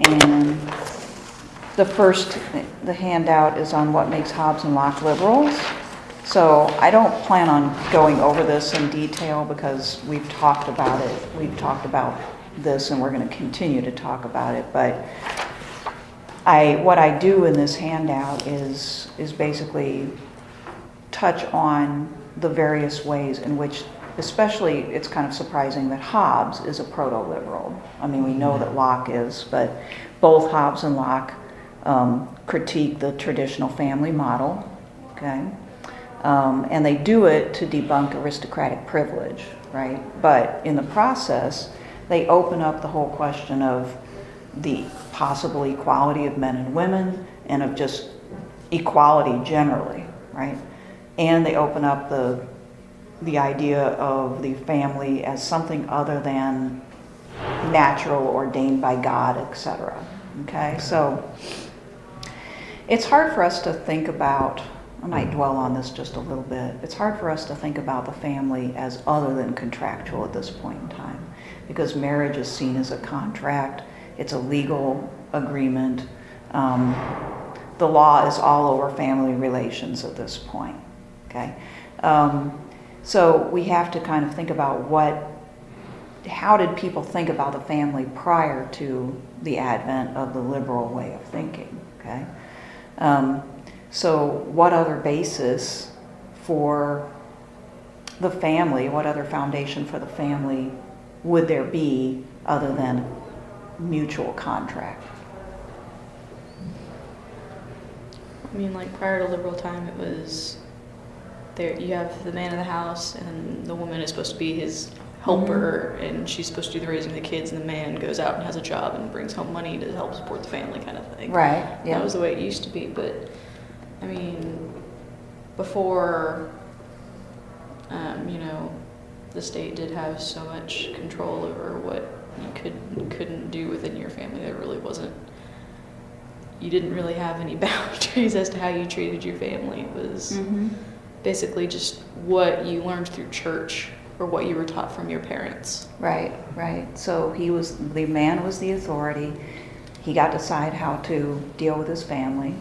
And the handout is on what makes Hobbes and Locke liberals. So I don't plan on going over this in detail because we've talked about it. We've talked about this and we're going to continue to talk about it. But what I do in this handout is basically touch on the various ways in which, especially it's kind of surprising that Hobbes is a proto-liberal. I mean, we know that Locke is, but both Hobbes and Locke critique the traditional family model, okay? And they do it to debunk aristocratic privilege, right? But in the process, they open up the whole question of the possible equality of men and women and of just equality generally, right? And they open up the idea of the family as something other than natural, ordained by God, etc. Okay, so it's hard for us to think about, I might dwell on this just a little bit, it's hard for us to think about the family as other than contractual at this point in time, because marriage is seen as a contract, it's a legal agreement. The law is all over family relations at this point, okay? So we have to kind of think about how did people think about the family prior to the advent of the liberal way of thinking, okay? So what other basis for the family, what other foundation for the family would there be other than mutual contract? I mean, like prior to liberal time, it was there. You have the man of the house, and the woman is supposed to be his helper, and she's supposed to do the raising of the kids, and the man goes out and has a job and brings home money to help support the family, kind of thing. Right. Yeah. That was the way it used to be. But I mean, before, the state did have so much control over what you could and couldn't do within your family. There really wasn't. You didn't really have any boundaries as to how you treated your family. It was basically just what you learned through church or what you were taught from your parents. Right. So the man was the authority. He got to decide how to deal with his family.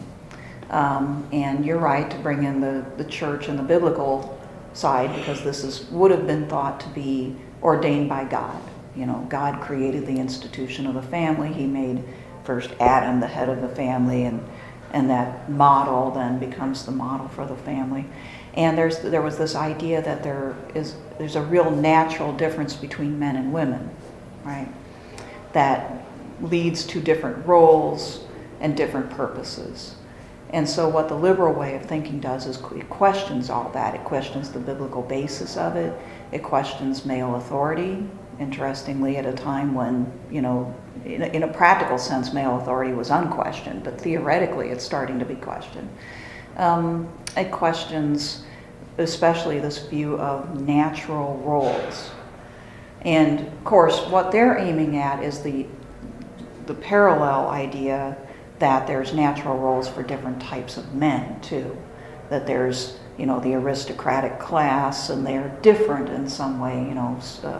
And you're right to bring in the church and the biblical side, because this would have been thought to be ordained by God. God created the institution of the family. He made first Adam the head of the family, and that model then becomes the model for the family. And there was this idea that there's a real natural difference between men and women, right? That leads to different roles and different purposes. And so what the liberal way of thinking does is it questions all that. It questions the biblical basis of it. It questions male authority, interestingly, at a time when, in a practical sense, male authority was unquestioned, but theoretically it's starting to be questioned. It questions especially this view of natural roles. And of course, what they're aiming at is the parallel idea that there's natural roles for different types of men too. That there's, the aristocratic class, and they're different in some way,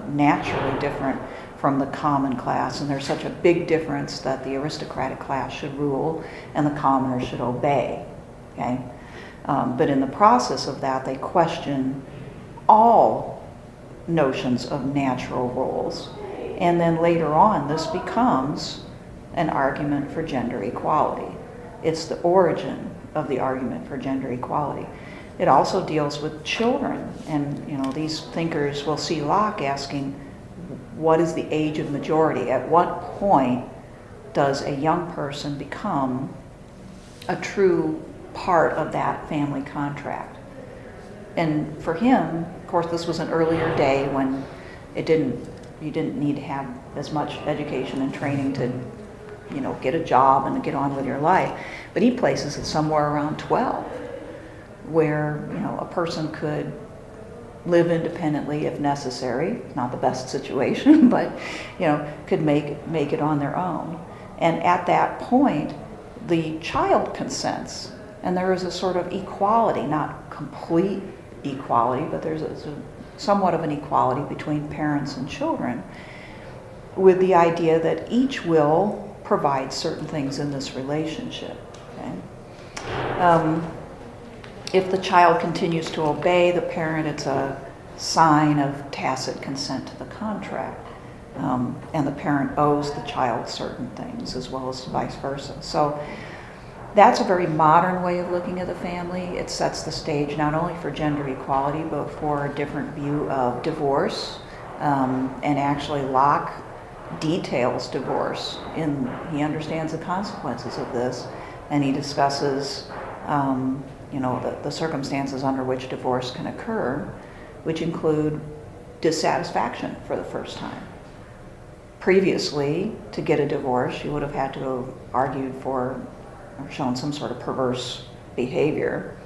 naturally different from the common class. And there's such a big difference that the aristocratic class should rule and the commoner should obey, okay? But in the process of that, they question all notions of natural roles. And then later on, this becomes an argument for gender equality. It's the origin of the argument for gender equality. It also deals with children, and these thinkers will see Locke asking, what is the age of majority? At what point does a young person become a true part of that family contract? And for him, of course, this was an earlier day when you didn't need to have as much education and training to get a job and get on with your life. But he places it somewhere around 12, where, a person could live independently if necessary. Not the best situation, but, could make it on their own. And at that point, the child consents, and there is a sort of equality, not complete equality, but there's somewhat of an equality between parents and children, with the idea that each will provide certain things in this relationship. Okay? If the child continues to obey the parent, it's a sign of tacit consent to the contract. And the parent owes the child certain things as well as vice versa. So that's a very modern way of looking at the family. It sets the stage not only for gender equality, but for a different view of divorce. And actually Locke details divorce. He understands the consequences of this, and he discusses the circumstances under which divorce can occur, which include dissatisfaction for the first time. Previously, to get a divorce, you would have had to have argued for or shown some sort of perverse behavior.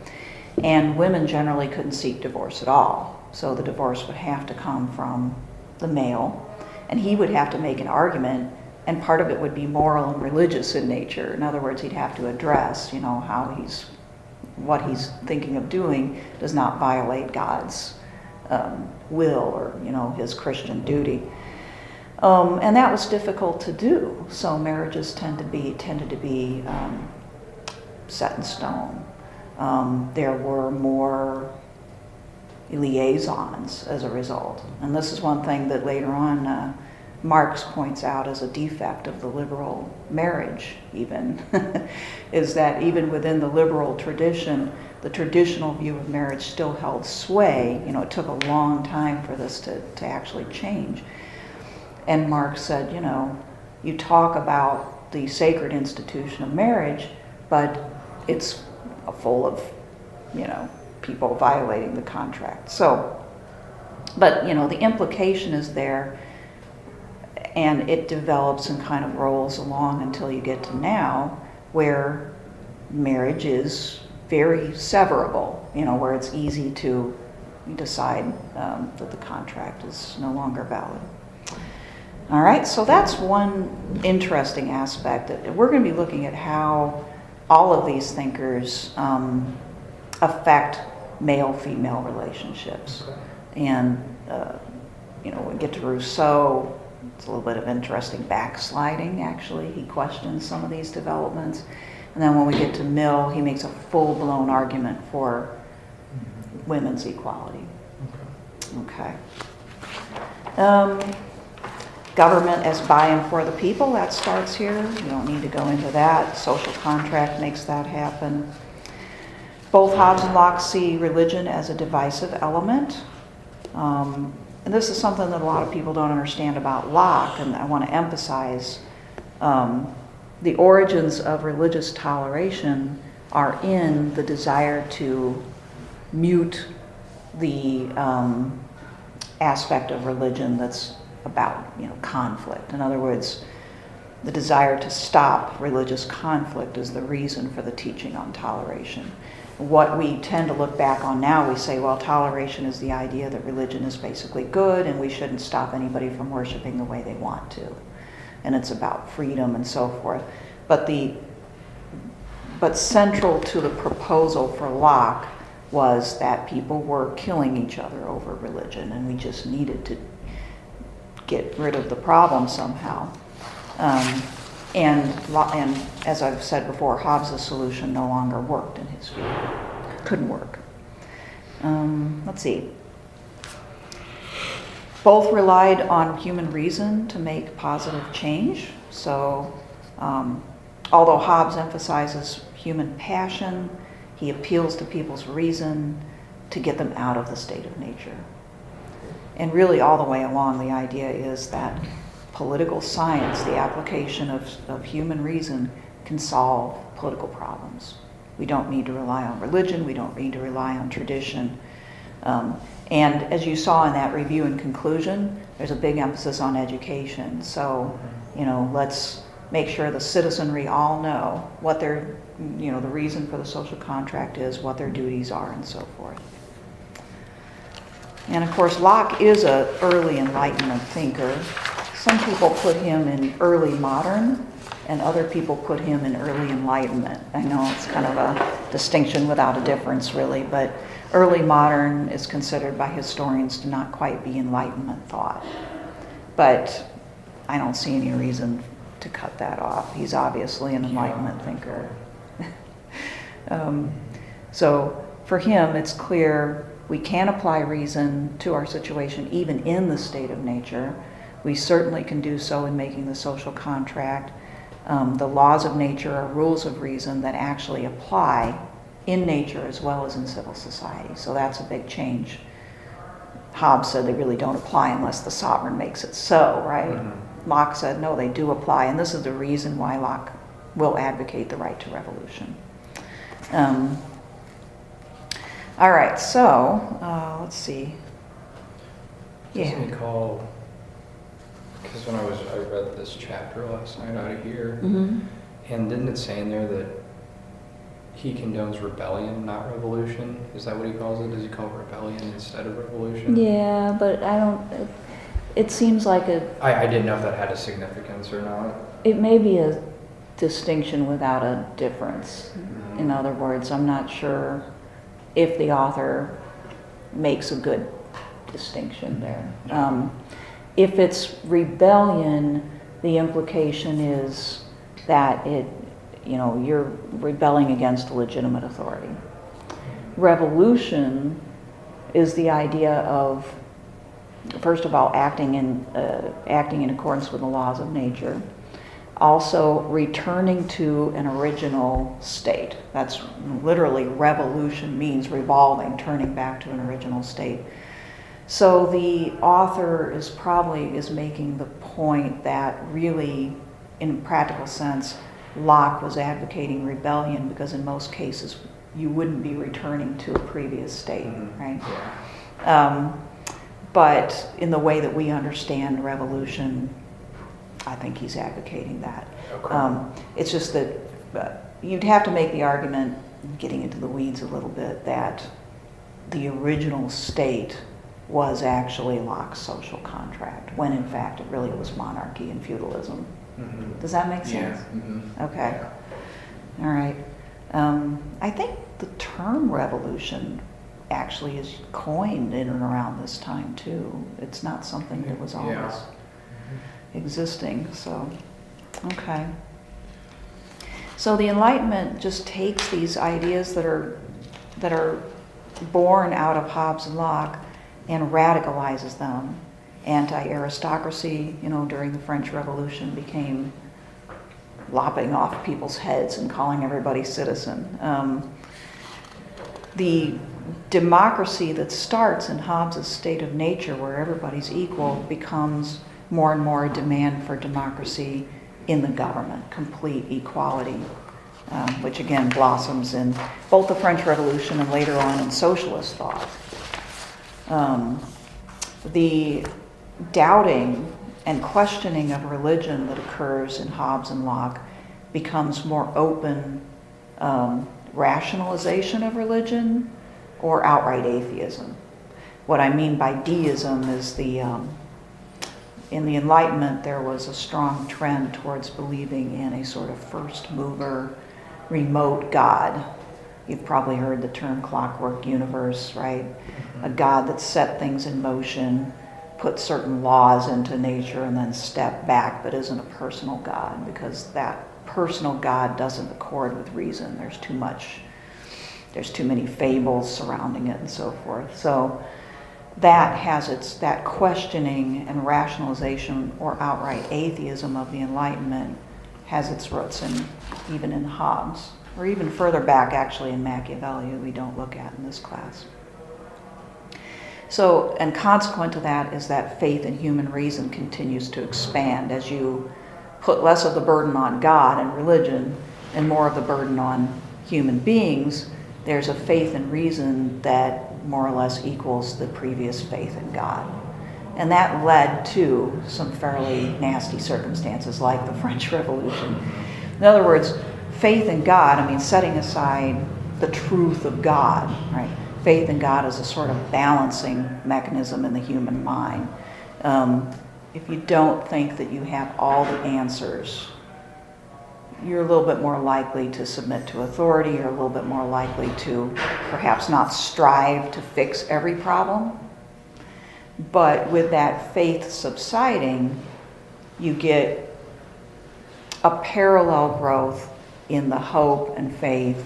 And women generally couldn't seek divorce at all. So the divorce would have to come from the male. And he would have to make an argument, and part of it would be moral and religious in nature. In other words, he'd have to address, how what he's thinking of doing does not violate God's will or, his Christian duty. And that was difficult to do. So marriages tended to be set in stone. There were more liaisons as a result. And this is one thing that later on Marx points out as a defect of the liberal marriage even, is that even within the liberal tradition, the traditional view of marriage still held sway. It took a long time for this to actually change. And Marx said, you talk about the sacred institution of marriage, but it's full of, people violating the contract. So, but, the implication is there, and it develops and kind of rolls along until you get to now, where marriage is very severable, where it's easy to decide that the contract is no longer valid. All right, so that's one interesting aspect. We're going to be looking at how all of these thinkers affect male-female relationships. And, we get to Rousseau, it's a little bit of interesting backsliding, actually. He questions some of these developments. And then when we get to Mill, he makes a full-blown argument for women's equality. Okay. Government as by and for the people, that starts here. You don't need to go into that. Social contract makes that happen. Both Hobbes and Locke see religion as a divisive element. And this is something that a lot of people don't understand about Locke, and I want to emphasize. The origins of religious toleration are in the desire to mute the aspect of religion that's about conflict. In other words, the desire to stop religious conflict is the reason for the teaching on toleration. What we tend to look back on now, we say, well, toleration is the idea that religion is basically good and we shouldn't stop anybody from worshiping the way they want to. And it's about freedom and so forth. But central to the proposal for Locke was that people were killing each other over religion, and we just needed to get rid of the problem somehow. And as I've said before, Hobbes' solution no longer worked in his view. Couldn't work. Let's see. Both relied on human reason to make positive change. So, although Hobbes emphasizes human passion, he appeals to people's reason to get them out of the state of nature. And really all the way along, the idea is that political science, the application of human reason, can solve political problems. We don't need to rely on religion. We don't need to rely on tradition. And as you saw in that review and conclusion, there's a big emphasis on education. So, let's make sure the citizenry all know what their, the reason for the social contract is, what their duties are, and so forth. And of course, Locke is an early Enlightenment thinker. Some people put him in early modern, and other people put him in early Enlightenment. I know it's kind of a distinction without a difference, really, but early modern is considered by historians to not quite be Enlightenment thought. But I don't see any reason to cut that off. He's obviously an Enlightenment thinker. So for him, it's clear we can apply reason to our situation even in the state of nature. We certainly can do so in making the social contract. The laws of nature are rules of reason that actually apply in nature as well as in civil society. So that's a big change. Hobbes said they really don't apply unless the sovereign makes it so, right? Mm-hmm. Locke said, no, they do apply, and this is the reason why Locke will advocate the right to revolution. All right, so let's see. Doesn't he call, because when I read this chapter last night out of here, Mm-hmm. and didn't it say in there that he condones rebellion, not revolution? Is that what he calls it? Does he call it rebellion instead of revolution? Yeah, but I don't, it seems like I didn't know if that had a significance or not. it may be a distinction without a difference. Mm-hmm. In other words, I'm not sure if the author makes a good distinction there. If it's rebellion, the implication is that you're rebelling against a legitimate authority. Revolution is the idea of, first of all, acting in accordance with the laws of nature. Also, returning to an original state. That's literally revolution means revolving, turning back to an original state. So the author is making the point that really, in a practical sense, Locke was advocating rebellion because in most cases you wouldn't be returning to a previous state, right? Yeah. But in the way that we understand revolution, I think he's advocating that. Okay. It's just that you'd have to make the argument, getting into the weeds a little bit, that the original state was actually Locke's social contract, when in fact it really was monarchy and feudalism. Mm-hmm. Does that make sense? Yeah. Mm-hmm. Okay. Yeah. All right. I think the term revolution actually is coined in and around this time too. It's not something that was always existing. So, okay. So the Enlightenment just takes these ideas that are born out of Hobbes and Locke and radicalizes them. Anti-aristocracy, during the French Revolution became lopping off people's heads and calling everybody citizen. The democracy that starts in Hobbes' state of nature, where everybody's equal, becomes more and more a demand for democracy in the government, complete equality, which again blossoms in both the French Revolution and later on in socialist thought. The doubting and questioning of religion that occurs in Hobbes and Locke becomes more open rationalization of religion or outright atheism. What I mean by deism is in the Enlightenment there was a strong trend towards believing in a sort of first mover, remote God. You've probably heard the term clockwork universe, right? A God that set things in motion, put certain laws into nature and then step back, but isn't a personal God, because that personal God doesn't accord with reason. There's too many fables surrounding it and so forth. So that questioning and rationalization or outright atheism of the Enlightenment has its roots even in Hobbes, or even further back actually in Machiavelli, who we don't look at in this class. So, and consequent to that is that faith in human reason continues to expand as you put less of the burden on God and religion and more of the burden on human beings. There's a faith in reason that more or less equals the previous faith in God. And that led to some fairly nasty circumstances like the French Revolution. In other words, faith in God, setting aside the truth of God, right? Faith in God is a sort of balancing mechanism in the human mind. If you don't think that you have all the answers, you're a little bit more likely to submit to authority. You're a little bit more likely to perhaps not strive to fix every problem. But with that faith subsiding, you get a parallel growth in the hope and faith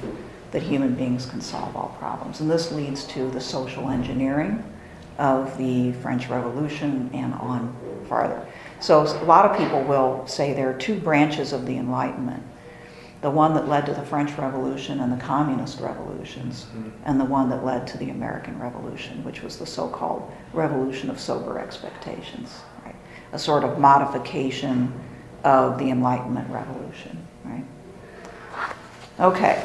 that human beings can solve all problems. And this leads to the social engineering of the French Revolution and on farther. So a lot of people will say there are two branches of the Enlightenment. The one that led to the French Revolution and the Communist revolutions, and the one that led to the American Revolution, which was the so-called Revolution of Sober Expectations, right? A sort of modification of the Enlightenment revolution, right? Okay.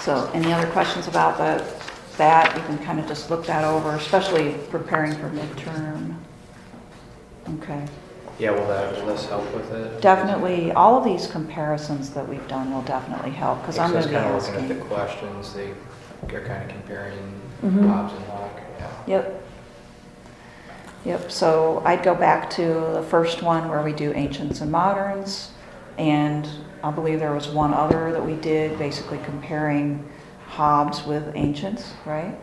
So any other questions about that? You can kind of just look that over, especially preparing for midterm. Okay. Yeah, will this help with it? Definitely, all of these comparisons that we've done will definitely help, because I'm going to be kind of looking asking. at the questions, they are kind of comparing Mhm. Hobbes and Locke. Yeah. Yep, so I'd go back to the first one where we do ancients and moderns, and I believe there was one other that we did, basically comparing Hobbes with ancients, right?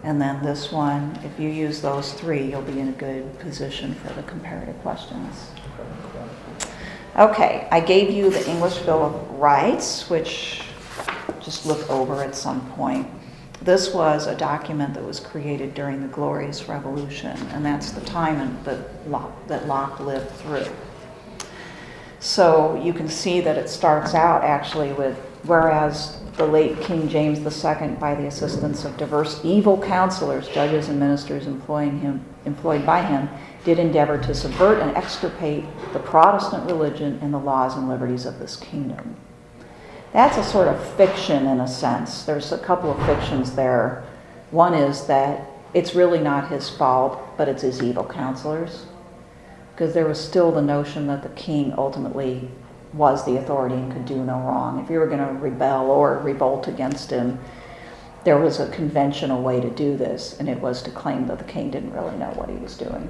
And then this one, if you use those three, you'll be in a good position for the comparative questions. Okay, I gave you the English Bill of Rights, which just look over at some point. This was a document that was created during the Glorious Revolution, and that's the time that Locke lived through. So you can see that it starts out actually with, whereas the late King James II, by the assistance of diverse evil counselors, judges, and ministers employed by him, did endeavor to subvert and extirpate the Protestant religion and the laws and liberties of this kingdom. That's a sort of fiction in a sense. There's a couple of fictions there. One is that it's really not his fault, but it's his evil counselors, because there was still the notion that the king ultimately was the authority and could do no wrong. If you were going to rebel or revolt against him, there was a conventional way to do this, and it was to claim that the king didn't really know what he was doing.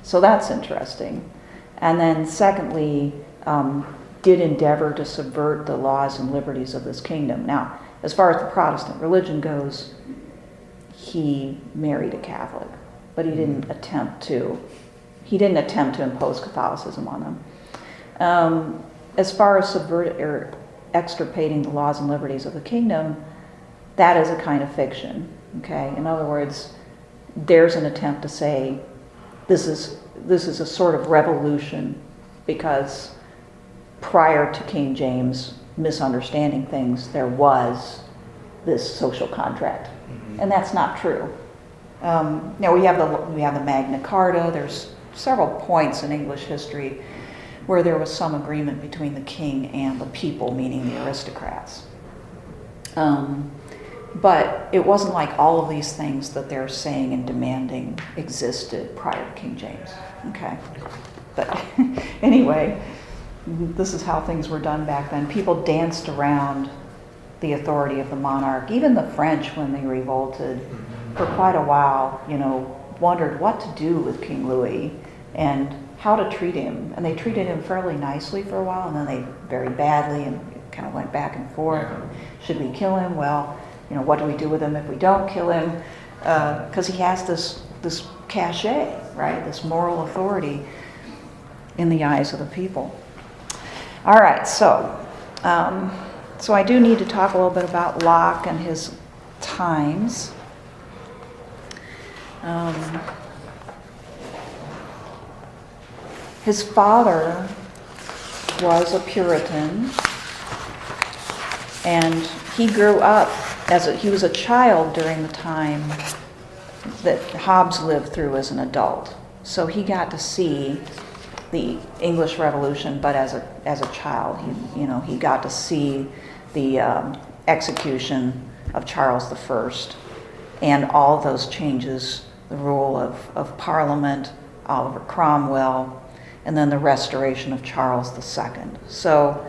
So that's interesting. And then secondly, did endeavor to subvert the laws and liberties of this kingdom. Now, as far as the Protestant religion goes, he married a Catholic, but he didn't attempt to impose Catholicism on them. As far as extirpating the laws and liberties of the kingdom, that is a kind of fiction. Okay, in other words, there's an attempt to say this is a sort of revolution because prior to King James misunderstanding things, there was this social contract, and that's not true. Now we have the Magna Carta. There's several points in English history where there was some agreement between the king and the people, meaning the aristocrats. But it wasn't like all of these things that they're saying and demanding existed prior to King James. Okay, but anyway, this is how things were done back then. People danced around the authority of the monarch. Even the French, when they revolted, for quite a while, wondered what to do with King Louis and how to treat him. And they treated him fairly nicely for a while, and then they very badly, and it kind of went back and forth. Should we kill him? Well, what do we do with him if we don't kill him? Because he has this cachet, right? This moral authority in the eyes of the people. All right, so I do need to talk a little bit about Locke and his times. His father was a Puritan, and he grew up he was a child during the time that Hobbes lived through as an adult. So he got to see the English Revolution, but as a child, he got to see the execution of Charles I and all those changes, the rule of Parliament, Oliver Cromwell, and then the restoration of Charles II. So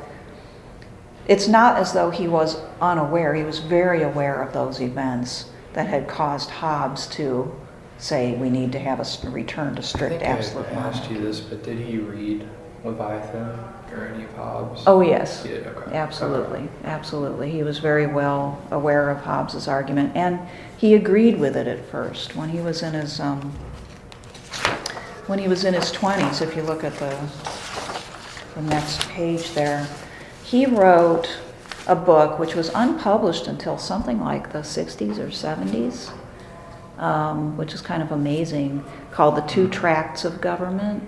it's not as though he was unaware. He was very aware of those events that had caused Hobbes to say we need to have a return to strict absolute monarchy. I asked you this, but did he read Leviathan or any of Hobbes? Oh yes, He did? Okay. Absolutely, absolutely. He was very well aware of Hobbes's argument, and he agreed with it at first when he was in his 20s. If you look at the next page there. He wrote a book which was unpublished until something like the 60s or 70s, which is kind of amazing, called The Two Tracts of Government.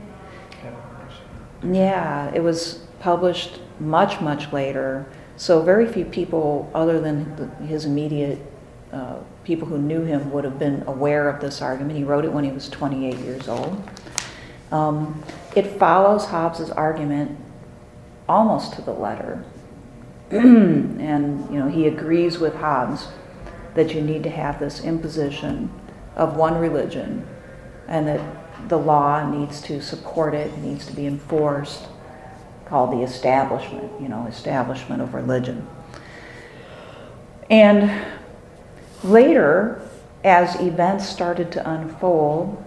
Yeah, it was published much, much later. So very few people, other than his immediate people who knew him, would have been aware of this argument. He wrote it when he was 28 years old. It follows Hobbes's argument almost to the letter. And, he agrees with Hobbes that you need to have this imposition of one religion and that the law needs to support it, needs to be enforced, called the establishment, establishment of religion. And later, as events started to unfold,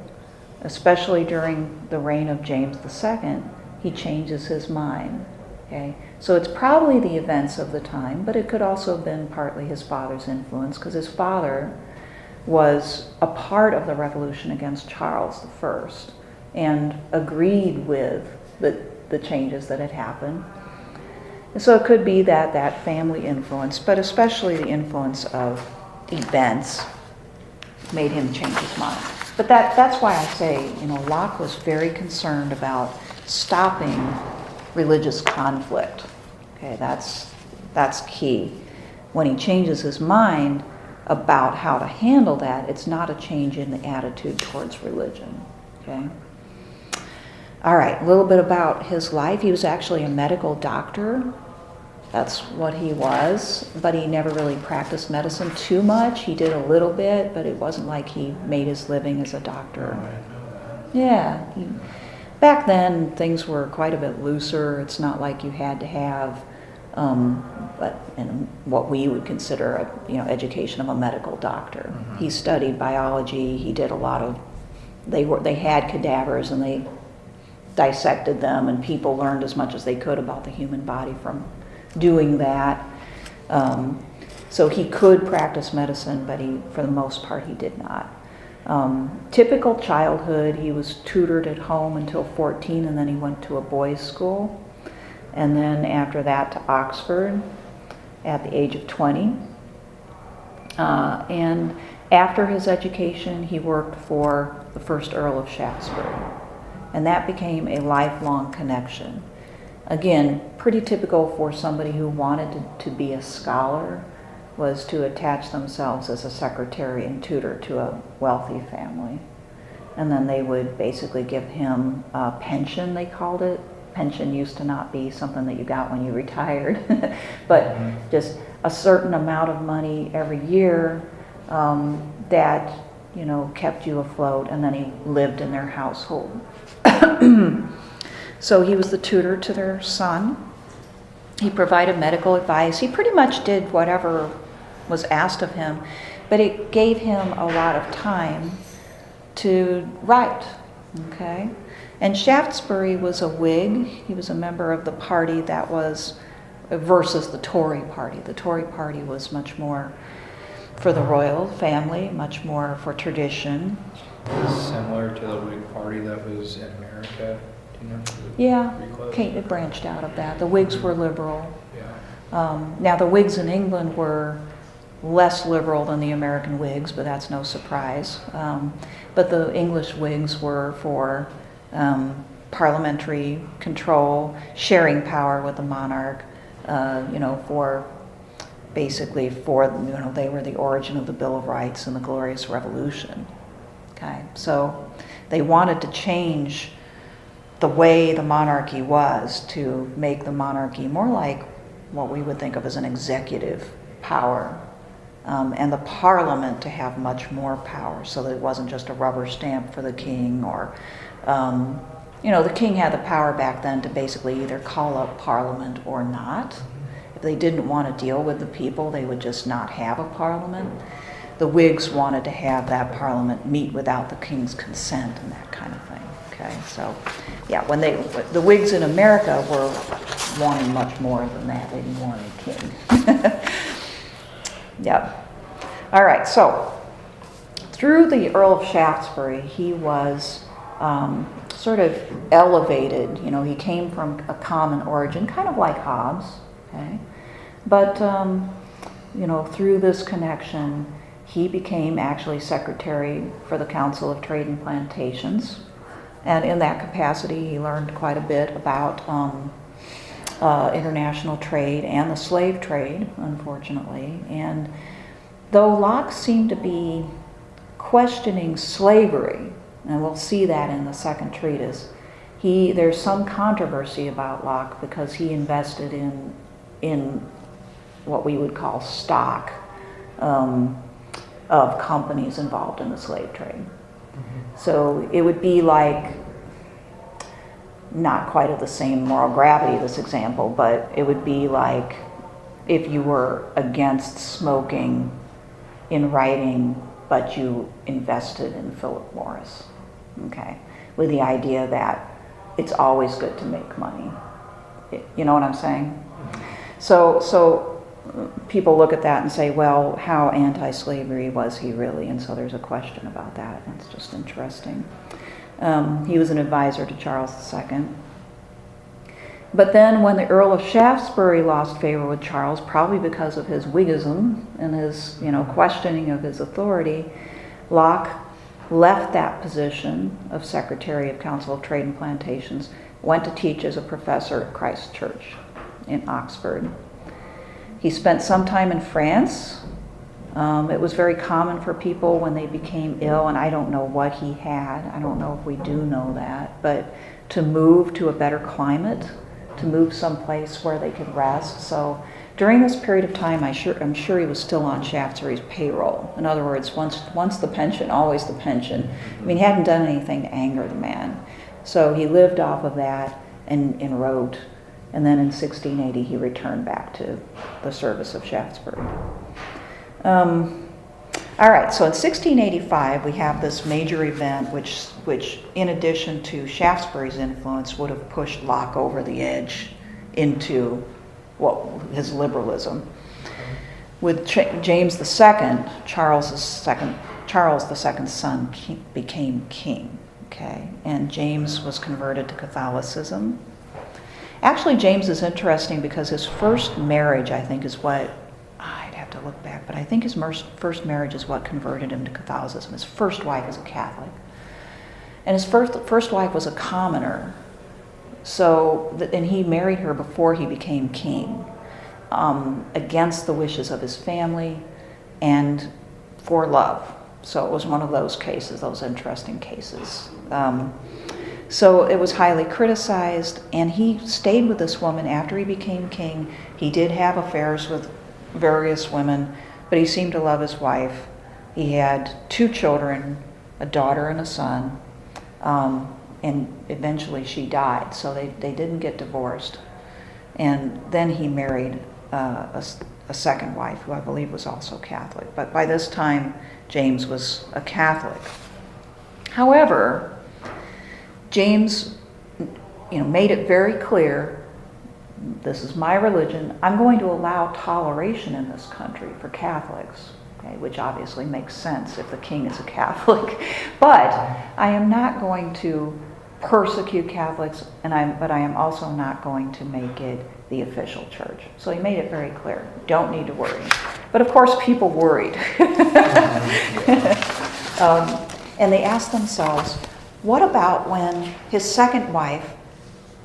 especially during the reign of James II, he changes his mind. Okay? So it's probably the events of the time, but it could also have been partly his father's influence, because his father was a part of the revolution against Charles I and agreed with the changes that had happened. And so it could be that family influence, but especially the influence of events made him change his mind. But that's why I say, Locke was very concerned about stopping religious conflict. Okay, that's key. When he changes his mind about how to handle that, it's not a change in the attitude towards religion. Okay. All right, a little bit about his life. He was actually a medical doctor. That's what he was, but he never really practiced medicine too much. He did a little bit, but it wasn't like he made his living as a doctor. Yeah. Back then, things were quite a bit looser. It's not like you had to have what we would consider education of a medical doctor. Mm-hmm. He studied biology. He did a lot of. They had cadavers and they dissected them, and people learned as much as they could about the human body from doing that. So he could practice medicine, but for the most part, he did not. Typical childhood, he was tutored at home until 14, and then he went to a boys' school. And then after that to Oxford at the age of 20. And after his education, he worked for the first Earl of Shaftesbury. And that became a lifelong connection. Again, pretty typical for somebody who wanted to be a scholar was to attach themselves as a secretary and tutor to a wealthy family. And then they would basically give him a pension, they called it. Pension used to not be something that you got when you retired, but just a certain amount of money every year that kept you afloat, and then he lived in their household. So he was the tutor to their son. He provided medical advice. He pretty much did whatever was asked of him, but it gave him a lot of time to write, okay? And Shaftesbury was a Whig. He was a member of the party that was versus the Tory party. The Tory party was much more for the royal family, much more for tradition. Similar to the Whig party that was in America. Do you know? Yeah, it branched out of that. The Whigs were liberal. Yeah. Now the Whigs in England were less liberal than the American Whigs, but that's no surprise. But the English Whigs were for parliamentary control, sharing power with the monarch, for basically they were the origin of the Bill of Rights and the Glorious Revolution. Okay, so they wanted to change the way the monarchy was to make the monarchy more like what we would think of as an executive power, and the parliament to have much more power, so that it wasn't just a rubber stamp for the king or the king had the power back then to basically either call up parliament or not. If they didn't want to deal with the people, they would just not have a parliament. The Whigs wanted to have that parliament meet without the king's consent and that kind of thing. Okay, so yeah, when the Whigs in America were wanting much more than that. They didn't want a king. Yep. All right, so through the Earl of Shaftesbury, he was sort of elevated. You know, he came from a common origin, kind of like Hobbes, okay? But, you know, through this connection, he became actually secretary for the Council of Trade and Plantations. And in that capacity, he learned quite a bit about international trade and the slave trade, unfortunately. And though Locke seemed to be questioning slavery, and we'll see that in the second treatise, there's some controversy about Locke because he invested in what we would call stock of companies involved in the slave trade. So it would be like, not quite of the same moral gravity, this example, but it would be like if you were against smoking in writing, but you invested in Philip Morris, okay, with the idea that it's always good to make money. You know what I'm saying? So people look at that and say, well, how anti-slavery was he really? And so there's a question about that. It's just interesting. He was an advisor to Charles II. But then when the Earl of Shaftesbury lost favor with Charles, probably because of his Whiggism and his, you know, questioning of his authority, Locke left that position of Secretary of Council of Trade and Plantations, went to teach as a professor at Christ Church in Oxford. He spent some time in France. It was very common for people when they became ill, and I don't know what he had, I don't know if we do know that, but to move to a better climate, to move someplace where they could rest. So during this period of time, I'm sure he was still on Shaftesbury's payroll. In other words, once the pension, always the pension. I mean, he hadn't done anything to anger the man. So he lived off of that and wrote. And then in 1680, he returned back to the service of Shaftesbury. All right, so in 1685, we have this major event which in addition to Shaftesbury's influence, would have pushed Locke over the edge into his liberalism. With James II, Charles II's son became king, okay? And James was converted to Catholicism. Actually, James is interesting because his first marriage, I think, is what, I'd have to look back, but I think his first marriage is what converted him to Catholicism. His first wife was a Catholic. And his first wife was a commoner. And he married her before he became king, against the wishes of his family and for love. So it was one of those cases, those interesting cases. So it was highly criticized, and he stayed with this woman after he became king. He did have affairs with various women, but he seemed to love his wife. He had 2 children, a daughter and a son, and eventually she died, so they didn't get divorced. And then he married a second wife, who I believe was also Catholic. But by this time, James was a Catholic. However, James, made it very clear, this is my religion. I'm going to allow toleration in this country for Catholics, okay, which obviously makes sense if the king is a Catholic. But I am not going to persecute Catholics, but I am also not going to make it the official church. So he made it very clear. Don't need to worry. But of course, people worried. And they asked themselves, what about when his second wife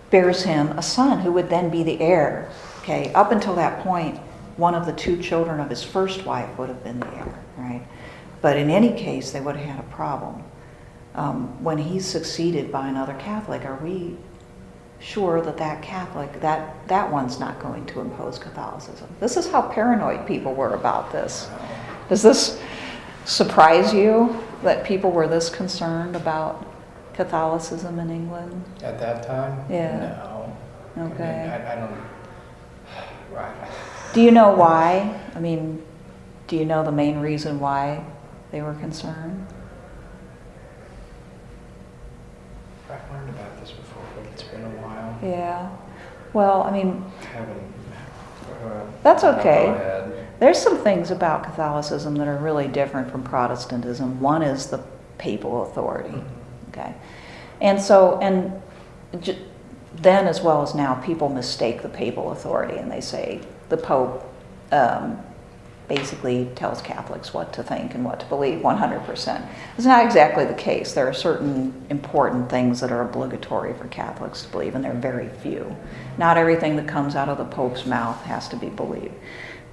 bears him a son who would then be the heir? Okay, up until that point, one of the 2 children of his first wife would have been the heir, right? But in any case, they would have had a problem. When he's succeeded by another Catholic, are we sure that Catholic, that one's not going to impose Catholicism? This is how paranoid people were about this. Does this surprise you that people were this concerned about Catholicism in England? At that time? Yeah. No. Okay. I don't. Right. Do you know why? I mean, do you know the main reason why they were concerned? I've learned about this before, but it's been a while. Yeah. Well, I mean, I haven't. that's Go okay. ahead. There's some things about Catholicism that are really different from Protestantism. One is the papal authority. Okay. And so, then as well as now, people mistake the papal authority and they say the Pope basically tells Catholics what to think and what to believe 100%. It's not exactly the case. There are certain important things that are obligatory for Catholics to believe, and they're very few. Not everything that comes out of the Pope's mouth has to be believed.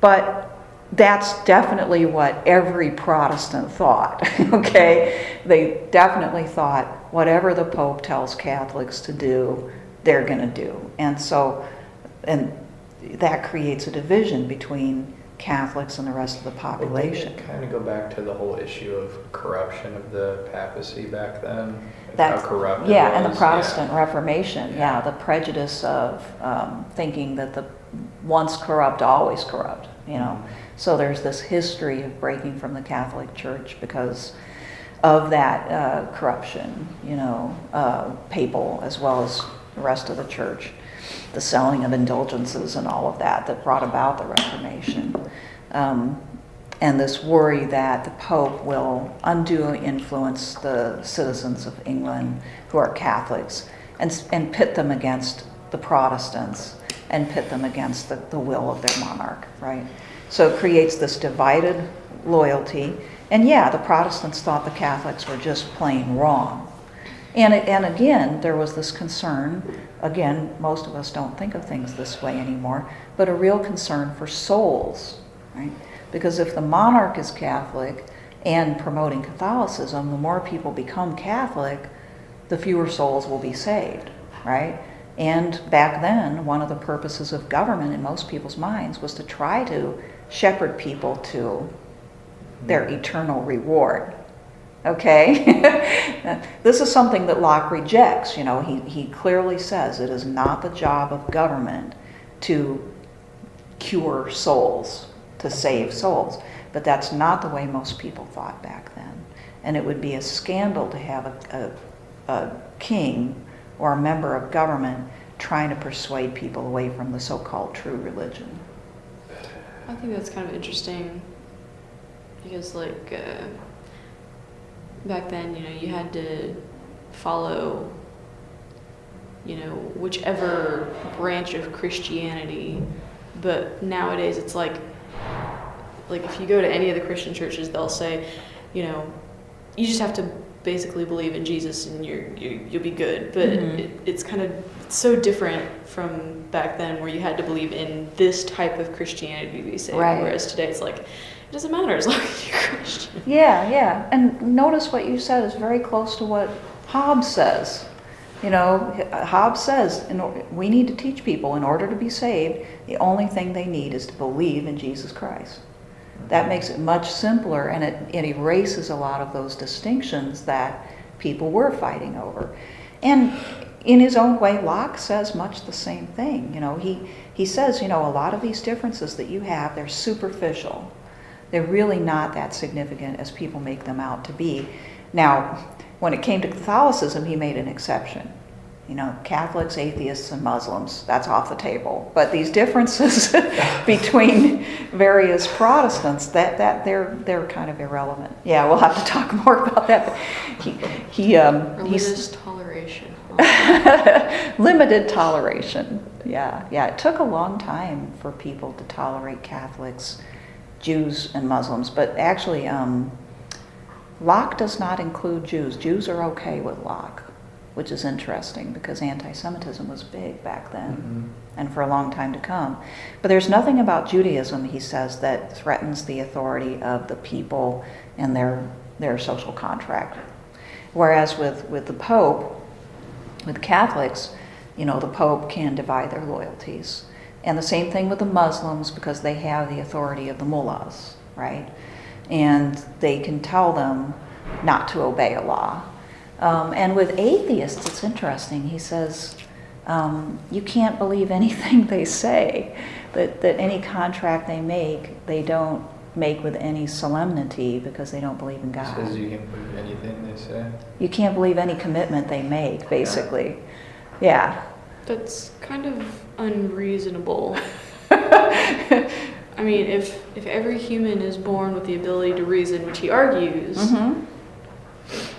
But that's definitely what every Protestant thought, okay? They definitely thought whatever the Pope tells Catholics to do, they're going to do. And so, and that creates a division between Catholics and the rest of the population. Didn't it kind of go back to the whole issue of corruption of the papacy back then? That's, how corrupt yeah, it was? and the Protestant Reformation, Yeah. the prejudice of thinking that the once corrupt, always corrupt, you know. Mhm. So there's this history of breaking from the Catholic Church because of that corruption, you know, papal as well as the rest of the church, the selling of indulgences and all of that brought about the Reformation. And this worry that the Pope will unduly influence the citizens of England who are Catholics and pit them against the Protestants and pit them against the will of their monarch, right? So it creates this divided loyalty. And yeah, the Protestants thought the Catholics were just plain wrong. And again, there was this concern, again, most of us don't think of things this way anymore, but a real concern for souls, right? Because if the monarch is Catholic and promoting Catholicism, the more people become Catholic, the fewer souls will be saved, right? And back then, one of the purposes of government in most people's minds was to try to shepherd people to their eternal reward. Okay? This is something that Locke rejects. You know, he clearly says it is not the job of government to cure souls, to save souls. But that's not the way most people thought back then. And it would be a scandal to have a king or a member of government trying to persuade people away from the so-called true religion. I think that's kind of interesting because, like, back then, you know, you had to follow, you know, whichever branch of Christianity, but nowadays it's like if you go to any of the Christian churches, they'll say, you know, you just have to basically believe in Jesus and you'll be good. But it's kind of so different from back then where you had to believe in this type of Christianity to be saved. Right. Whereas today it's like, it doesn't matter as long as you're Christian. Yeah. And notice what you said is very close to what Hobbes says. You know, Hobbes says we need to teach people in order to be saved, the only thing they need is to believe in Jesus Christ. That makes it much simpler, and it erases a lot of those distinctions that people were fighting over. And in his own way, Locke says much the same thing. You know, he says, you know, a lot of these differences that you have, they're superficial. They're really not that significant as people make them out to be. Now, when it came to Catholicism, he made an exception. You know, Catholics, atheists, and Muslims, that's off the table. But these differences between various Protestants, that they're kind of irrelevant. Yeah, we'll have to talk more about that. But Religious toleration. Limited toleration. Yeah. It took a long time for people to tolerate Catholics, Jews, and Muslims. But actually, Locke does not include Jews. Jews are okay with Locke, which is interesting because anti-Semitism was big back then and for a long time to come. But there's nothing about Judaism, he says, that threatens the authority of the people and their social contract. Whereas with the Pope, with Catholics, you know, the Pope can divide their loyalties. And the same thing with the Muslims because they have the authority of the mullahs, right? And they can tell them not to obey a law. And with atheists, it's interesting. He says, you can't believe anything they say, that any contract they make, they don't make with any solemnity because they don't believe in God. Says you can't believe anything they say. You can't believe any commitment they make, basically. Yeah. That's kind of unreasonable. I mean, if every human is born with the ability to reason, which he argues,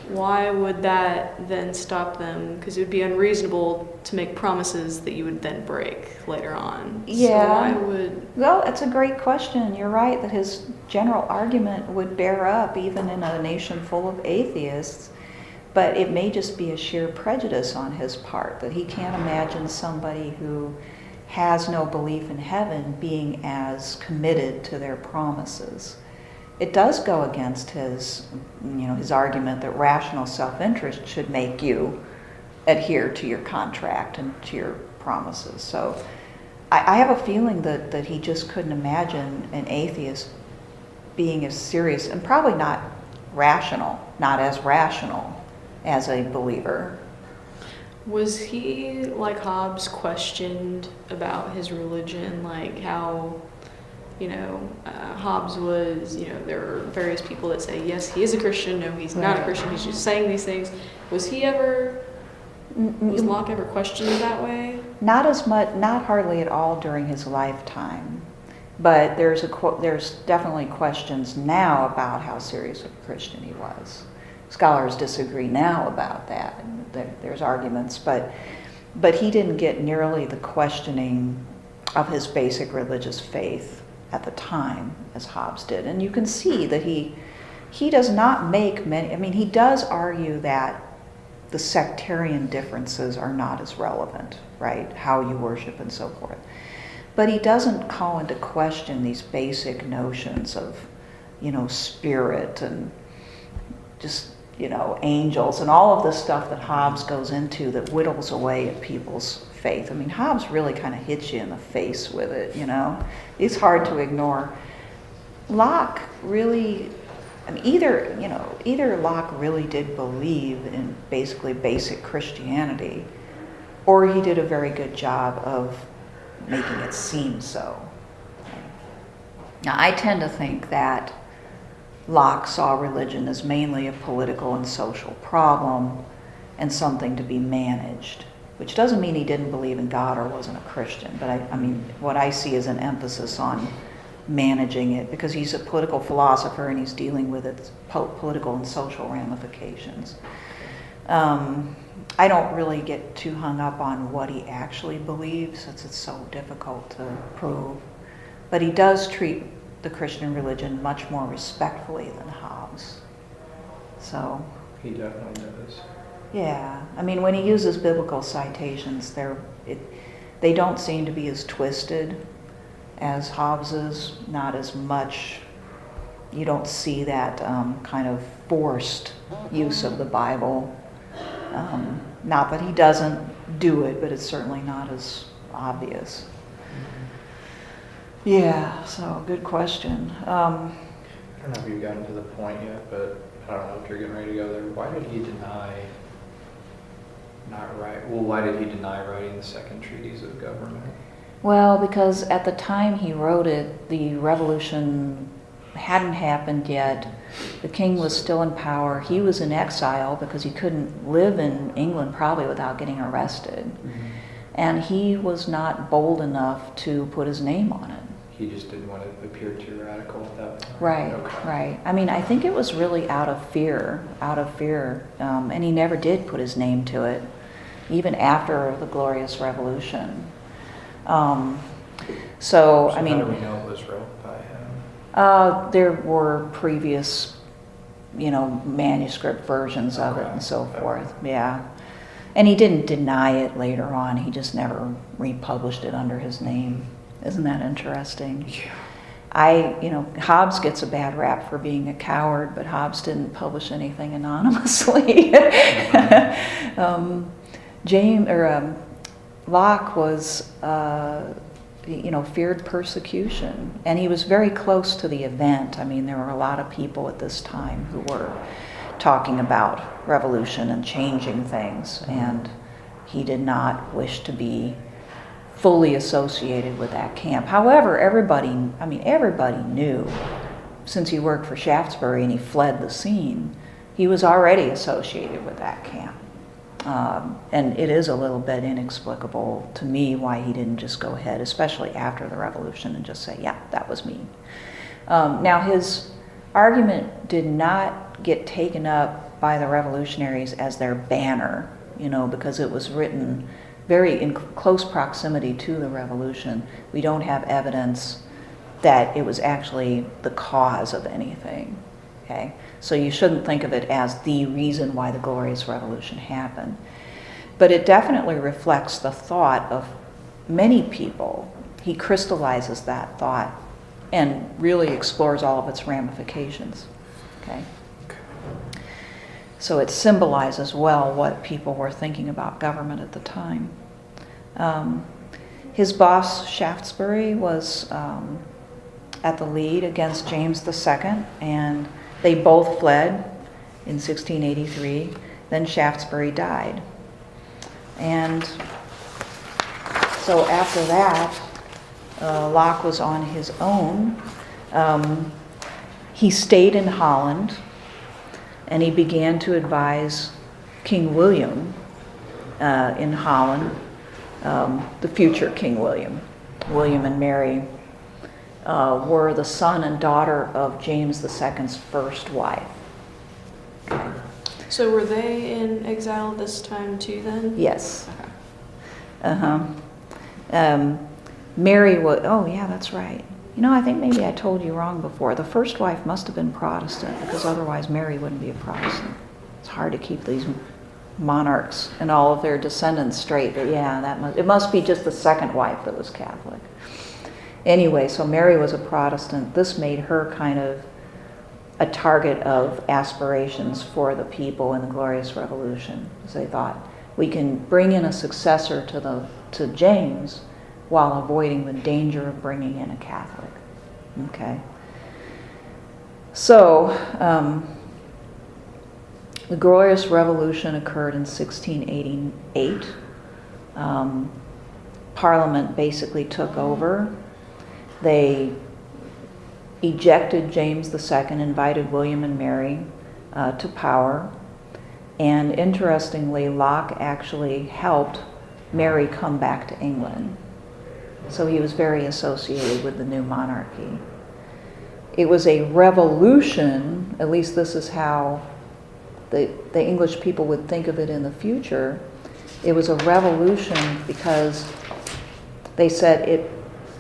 why would that then stop them? Because it would be unreasonable to make promises that you would then break later on. Yeah. So why would... Well, it's a great question. You're right that his general argument would bear up even in a nation full of atheists, but it may just be a sheer prejudice on his part, that he can't imagine somebody who has no belief in heaven being as committed to their promises. It does go against his argument that rational self-interest should make you adhere to your contract and to your promises. So I have a feeling that he just couldn't imagine an atheist being as serious and probably not as rational as a believer. Was he, like Hobbes, questioned about his religion, like how, Hobbes was, there are various people that say, yes, he is a Christian, no, he's not a Christian, he's just saying these things. Was Locke ever questioned that way? Not as much, not hardly at all during his lifetime. But there's definitely questions now about how serious of a Christian he was. Scholars disagree now about that. There's arguments, but he didn't get nearly the questioning of his basic religious faith at the time as Hobbes did. And you can see that he does not make many, he does argue that the sectarian differences are not as relevant, right? How you worship and so forth. But he doesn't call into question these basic notions of, spirit and just, angels and all of the stuff that Hobbes goes into that whittles away at people's faith. Hobbes really kind of hits you in the face with it, It's hard to ignore. Locke really, either Locke really did believe in basically basic Christianity, or he did a very good job of making it seem so. Now, I tend to think that Locke saw religion as mainly a political and social problem and something to be managed, which doesn't mean he didn't believe in God or wasn't a Christian, but what I see is an emphasis on managing it, because he's a political philosopher and he's dealing with its political and social ramifications. I don't really get too hung up on what he actually believes, since it's so difficult to prove. But he does treat the Christian religion much more respectfully than Hobbes. So He definitely does. yeah, when he uses biblical citations, they don't seem to be as twisted as Hobbes's, not as much. You don't see that kind of forced use of the Bible. Not that he doesn't do it, but it's certainly not as obvious. Yeah, so good question. I don't know if you've gotten to the point yet, but I don't know if you're getting ready to go there. Why did he deny writing the Second Treatise of Government? Well, because at the time he wrote it, the revolution hadn't happened yet. The king was still in power. He was in exile because he couldn't live in England probably without getting arrested. Mm-hmm. And he was not bold enough to put his name on it. He just didn't want to appear too radical at that time. Right, okay. Right. I think it was really out of fear. And he never did put his name to it, even after the Glorious Revolution. How do we know it was wrote by him? There were previous, manuscript versions of it and so forth. Yeah. And he didn't deny it later on. He just never republished it under his name. Isn't that interesting? Yeah. Hobbes gets a bad rap for being a coward, but Hobbes didn't publish anything anonymously. Locke was, feared persecution, and he was very close to the event. There were a lot of people at this time who were talking about revolution and changing things, and he did not wish to be fully associated with that camp. However, everybody knew, since he worked for Shaftesbury and he fled the scene, he was already associated with that camp. And it is a little bit inexplicable to me why he didn't just go ahead, especially after the revolution, and just say, yeah, that was me. Now, his argument did not get taken up by the revolutionaries as their banner, because it was written very in close proximity to the revolution. We don't have evidence that it was actually the cause of anything, okay? So you shouldn't think of it as the reason why the Glorious Revolution happened. But it definitely reflects the thought of many people. He crystallizes that thought and really explores all of its ramifications, okay? So it symbolizes well what people were thinking about government at the time. His boss, Shaftesbury, was at the lead against James II, and they both fled in 1683. Then Shaftesbury died. And so after that, Locke was on his own. He stayed in Holland, and he began to advise King William in Holland, the future King William. William and Mary were the son and daughter of James II's first wife. Okay. So were they in exile this time too then? Yes. Mary was, oh yeah, that's right. I think maybe I told you wrong before. The first wife must have been Protestant, because otherwise Mary wouldn't be a Protestant. It's hard to keep these monarchs and all of their descendants straight, but yeah, it must be just the second wife that was Catholic. Anyway, so Mary was a Protestant. This made her kind of a target of aspirations for the people in the Glorious Revolution, because they thought, we can bring in a successor to James while avoiding the danger of bringing in a Catholic. Okay. So, the Glorious Revolution occurred in 1688. Parliament basically took over. They ejected James II, invited William and Mary to power. And interestingly, Locke actually helped Mary come back to England. So he was very associated with the new monarchy. It was a revolution, at least this is how the English people would think of it in the future. It was a revolution because they said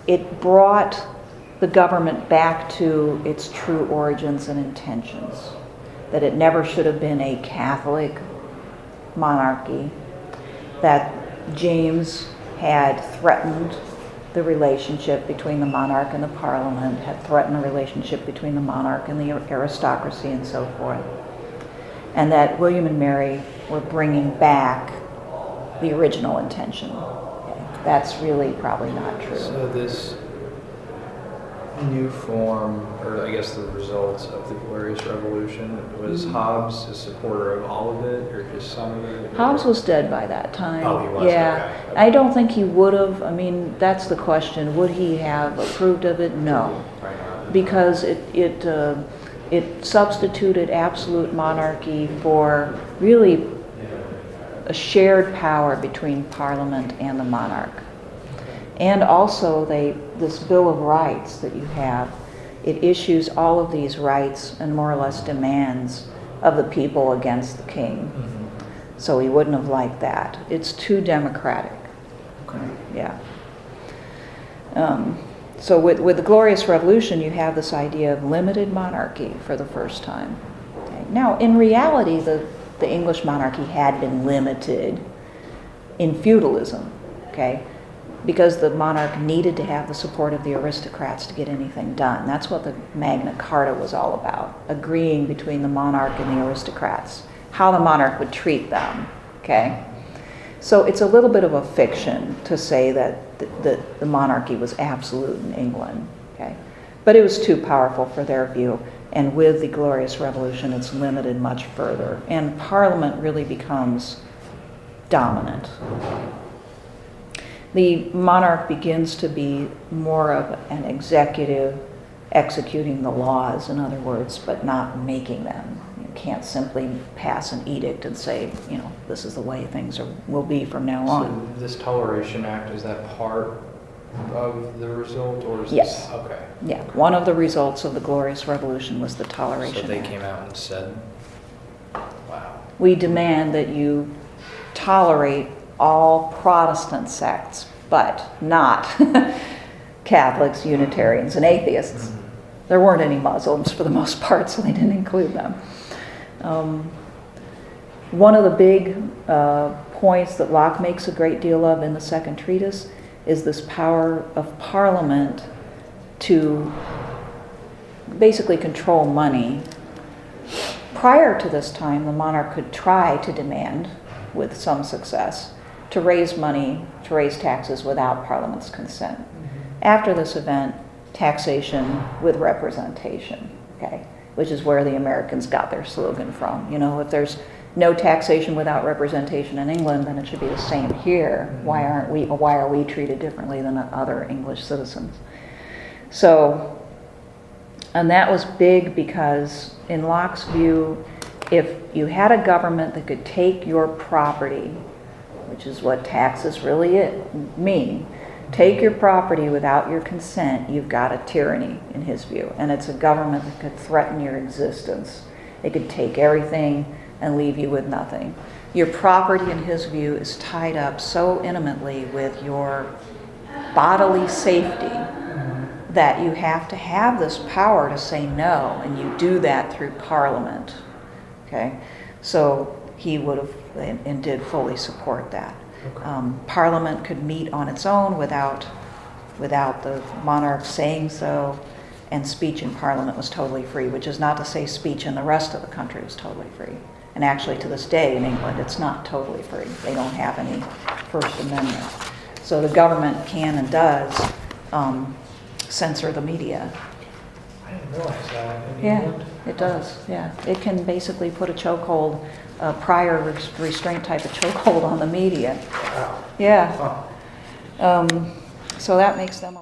it brought the government back to its true origins and intentions, that it never should have been a Catholic monarchy, that James had threatened the relationship between the monarch and the parliament, had threatened the relationship between the monarch and the aristocracy and so forth, and that William and Mary were bringing back the original intention. Okay. That's really probably not true. So this new form, or I guess the results of the Glorious Revolution, was Hobbes a supporter of all of it, or just some of it? Hobbes was dead by that time. Oh, he was? Yeah. Okay. I don't think he would have. I mean, that's the question. Would he have approved of it? No. Right. Because it substituted absolute monarchy for really a shared power between Parliament and the monarch. And also this Bill of Rights that you have, it issues all of these rights and more or less demands of the people against the king. Mm-hmm. So he wouldn't have liked that. It's too democratic. Okay. Yeah. So with the Glorious Revolution, you have this idea of limited monarchy for the first time. Okay. Now, in reality, the English monarchy had been limited in feudalism, okay? Because the monarch needed to have the support of the aristocrats to get anything done. That's what the Magna Carta was all about, agreeing between the monarch and the aristocrats, how the monarch would treat them, okay? So it's a little bit of a fiction to say that the monarchy was absolute in England, okay? But it was too powerful for their view, and with the Glorious Revolution, it's limited much further, and Parliament really becomes dominant. The monarch begins to be more of an executive, executing the laws, in other words, but not making them. You can't simply pass an edict and say, this is the way things will be from now on. So this Toleration Act, is that part of the result, or is Yes. this? Okay. Yeah, one of the results of the Glorious Revolution was the Toleration So they Act. came out and said, wow, we demand that you tolerate all Protestant sects, but not Catholics, Unitarians, and atheists. There weren't any Muslims for the most part, so they didn't include them. One of the big points that Locke makes a great deal of in the second treatise is this power of Parliament to basically control money. Prior to this time, the monarch could try to demand, with some success, to raise money, to raise taxes without Parliament's consent. After this event, taxation with representation, okay, which is where the Americans got their slogan from. You know, if there's no taxation without representation in England, then it should be the same here. Why are we treated differently than other English citizens? So, and that was big because in Locke's view, if you had a government that could take your property, which is what taxes really mean, take your property without your consent, you've got a tyranny in his view. And it's a government that could threaten your existence. It could take everything and leave you with nothing. Your property, in his view, is tied up so intimately with your bodily safety that you have to have this power to say no, and you do that through Parliament. Okay? So he would have and did fully support that. Okay. Parliament could meet on its own without the monarch saying so, and speech in Parliament was totally free, which is not to say speech in the rest of the country was totally free. And actually, to this day in England, it's not totally free. They don't have any First Amendment. So the government can and does censor the media. I didn't realize that in Yeah, England. it does, yeah. It can basically put a chokehold, a prior restraint type of chokehold on the media. Wow. Yeah. Huh. So that makes them